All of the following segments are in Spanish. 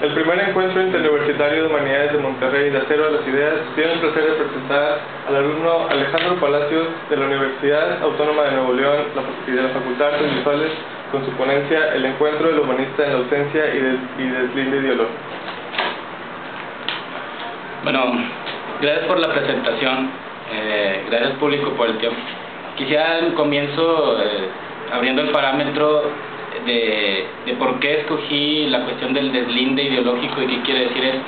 El primer encuentro interuniversitario de Humanidades de Monterrey de Acero a las Ideas tiene el placer de presentar al alumno Alejandro Palacios de la Universidad Autónoma de Nuevo León y de la Facultad de Artes Visuales con su ponencia El encuentro del humanista en la ausencia y deslinde ideológico. Bueno, gracias por la presentación, gracias público por el tiempo. Quisiera en comienzo, abriendo el parámetro de por qué escogí la cuestión del deslinde ideológico y qué quiere decir esto.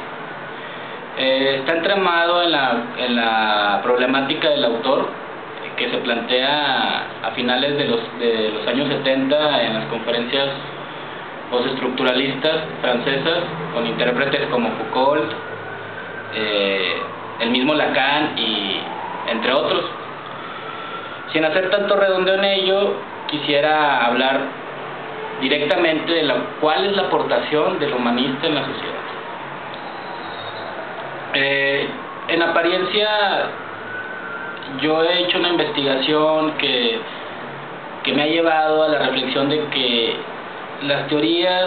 Está entramado en la problemática del autor que se plantea a finales de los años 70 en las conferencias postestructuralistas francesas con intérpretes como Foucault, el mismo Lacan y entre otros. Sin hacer tanto redondeo en ello, quisiera hablar directamente de cuál es la aportación del humanista en la sociedad. En apariencia, yo he hecho una investigación que me ha llevado a la reflexión de que las teorías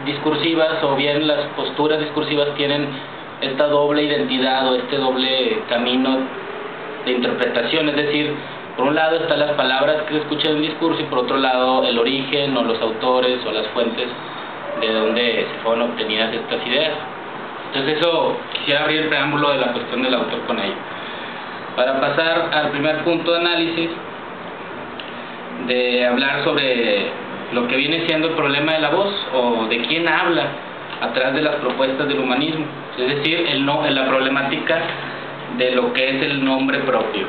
discursivas o bien las posturas discursivas tienen esta doble identidad o este doble camino de interpretación, es decir, por un lado están las palabras que se escuchan en el discurso y por otro lado el origen o los autores o las fuentes de donde se fueron obtenidas estas ideas. Entonces eso, quisiera abrir el preámbulo de la cuestión del autor con ello. Para pasar al primer punto de análisis, de hablar sobre lo que viene siendo el problema de la voz o de quién habla atrás de las propuestas del humanismo, es decir, la problemática de lo que es el nombre propio.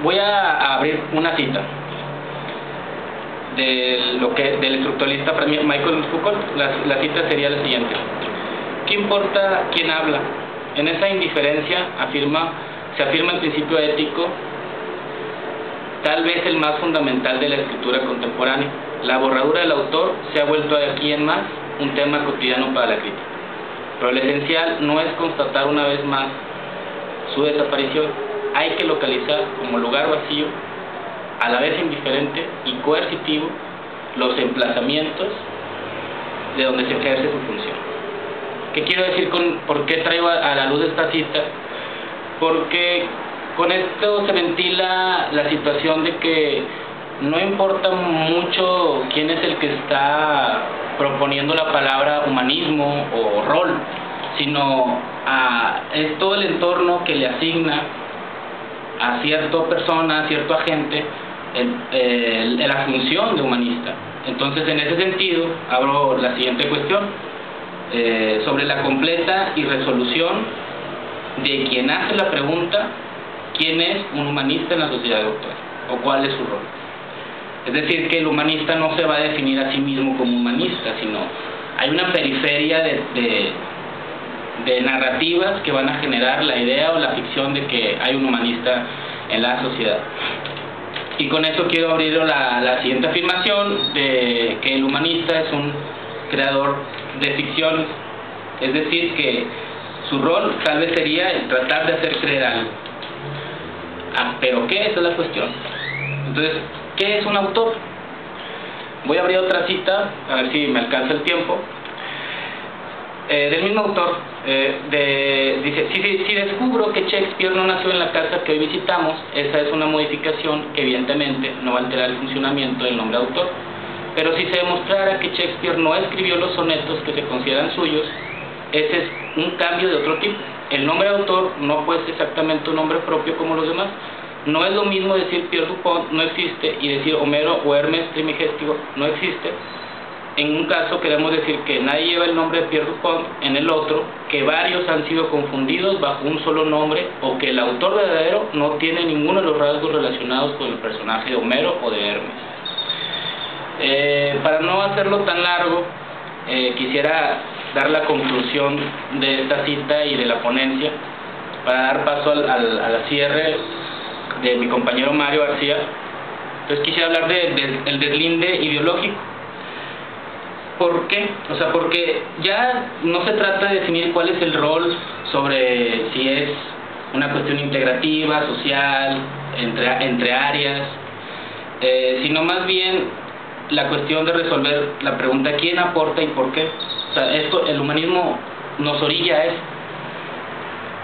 Voy a abrir una cita del estructuralista Michael Foucault. La cita sería la siguiente: ¿qué importa quién habla? En esa indiferencia se afirma el principio ético, tal vez el más fundamental de la escritura contemporánea. La borradura del autor se ha vuelto de aquí en más un tema cotidiano para la crítica, pero lo esencial no es constatar una vez más su desaparición. Hay que localizar como lugar vacío, a la vez indiferente y coercitivo, los emplazamientos de donde se ejerce su función. ¿Qué quiero decir por qué traigo a la luz esta cita? Porque con esto se ventila la situación de que no importa mucho quién es el que está proponiendo la palabra humanismo o rol, sino es todo el entorno que le asigna a cierta persona, a cierto agente, la función de humanista. Entonces, en ese sentido, abro la siguiente cuestión, sobre la completa irresolución de quien hace la pregunta, ¿quién es un humanista en la sociedad actual? ¿O cuál es su rol? Es decir, que el humanista no se va a definir a sí mismo como humanista, sino hay una periferia de narrativas que van a generar la idea o la ficción de que hay un humanista en la sociedad. Y con eso quiero abrir la siguiente afirmación de que el humanista es un creador de ficciones, es decir, que su rol tal vez sería el tratar de hacer creer algo. ¿Pero qué? Esa es la cuestión. Entonces, ¿qué es un autor? Voy a abrir otra cita, a ver si me alcanza el tiempo. Del mismo autor, dice: si descubro que Shakespeare no nació en la casa que hoy visitamos, esa es una modificación que evidentemente no va a alterar el funcionamiento del nombre autor. Pero si se demostrara que Shakespeare no escribió los sonetos que se consideran suyos, ese es un cambio de otro tipo. El nombre autor no puede ser exactamente un nombre propio como los demás. No es lo mismo decir Pierre Dupont no existe y decir Homero o Hermes Trismegisto no existe. En un caso queremos decir que nadie lleva el nombre de Pierre Dupont, en el otro que varios han sido confundidos bajo un solo nombre o que el autor verdadero no tiene ninguno de los rasgos relacionados con el personaje de Homero o de Hermes. Para no hacerlo tan largo, quisiera dar la conclusión de esta cita y de la ponencia para dar paso al cierre de mi compañero Mario García. Entonces quisiera hablar del deslinde ideológico. ¿Por qué? O sea, porque ya no se trata de definir cuál es el rol sobre si es una cuestión integrativa, social, entre áreas, sino más bien la cuestión de resolver la pregunta ¿quién aporta y por qué? O sea, el humanismo nos orilla a eso.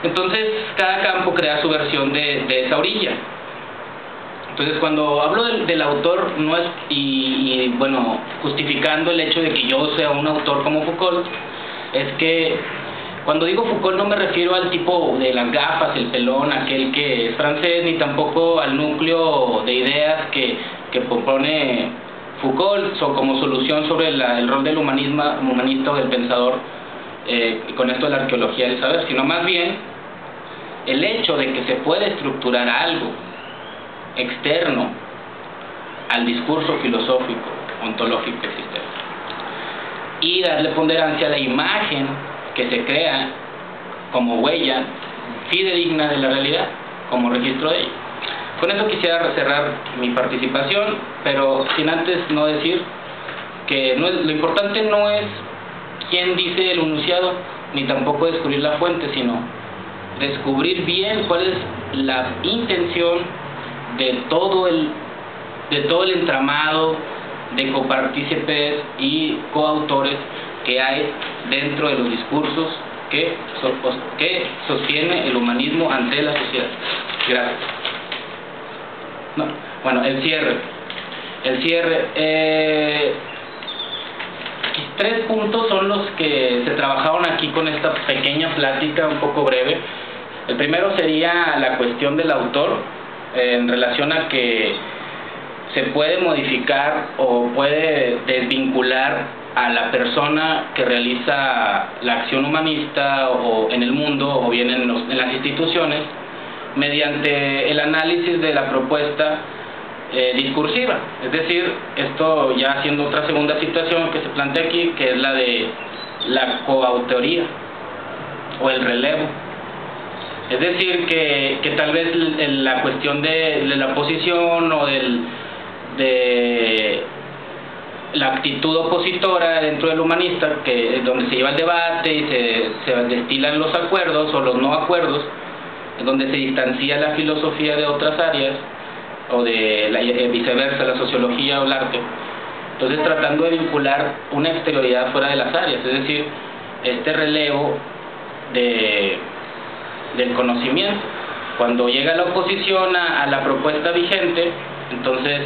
Entonces, cada campo crea su versión de esa orilla. Entonces, cuando hablo del autor, no es, bueno, justificando el hecho de que yo sea un autor como Foucault, es que cuando digo Foucault no me refiero al tipo de las gafas, el pelón, aquel que es francés, ni tampoco al núcleo de ideas que propone Foucault como solución sobre el rol del humanista o del pensador con esto de la arqueología del saber, sino más bien el hecho de que se puede estructurar algo externo al discurso filosófico, ontológico existente, y darle ponderancia a la imagen que se crea como huella fidedigna de la realidad, como registro de ella. Con eso quisiera cerrar mi participación, pero sin antes no decir que lo importante no es quién dice el enunciado, ni tampoco descubrir la fuente, sino descubrir bien cuál es la intención de todo el entramado de copartícipes y coautores que hay dentro de los discursos que sostiene el humanismo ante la sociedad. Gracias. Bueno, el cierre. Tres puntos son los que se trabajaron aquí con esta pequeña plática un poco breve. El primero sería la cuestión del autor en relación a que se puede modificar o puede desvincular a la persona que realiza la acción humanista o en el mundo o bien en las instituciones mediante el análisis de la propuesta discursiva. Es decir, esto ya haciendo otra segunda situación que se plantea aquí, que es la de la coautoría o el relevo. Es decir, que tal vez la cuestión de la posición o de la actitud opositora dentro del humanista, que es donde se lleva el debate y se destilan los acuerdos o los no acuerdos, es donde se distancia la filosofía de otras áreas, o de viceversa, la sociología o el arte. Entonces, tratando de vincular una exterioridad fuera de las áreas, es decir, este relevo del conocimiento. Cuando llega la oposición a la propuesta vigente, entonces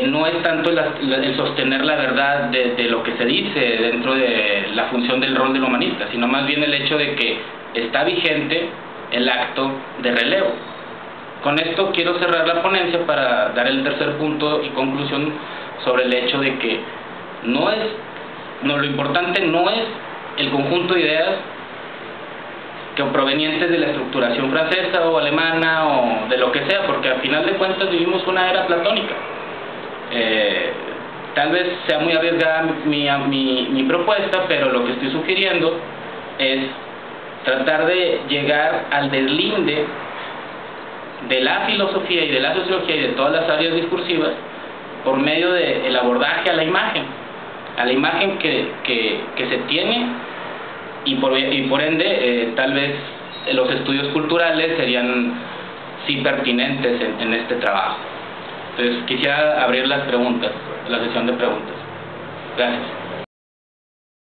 no es tanto el sostener la verdad de lo que se dice dentro de la función del rol del humanista, sino más bien el hecho de que está vigente el acto de relevo. Con esto quiero cerrar la ponencia para dar el tercer punto y conclusión sobre el hecho de que lo importante no es el conjunto de ideas que provenientes de la estructuración francesa o alemana o de lo que sea, porque al final de cuentas vivimos una era platónica. Tal vez sea muy arriesgada mi propuesta, pero lo que estoy sugiriendo es tratar de llegar al deslinde de la filosofía y de la sociología y de todas las áreas discursivas por medio del abordaje a la imagen que se tiene, y por ende tal vez los estudios culturales serían sí pertinentes en este trabajo. Entonces quisiera abrir la sesión de preguntas. Gracias.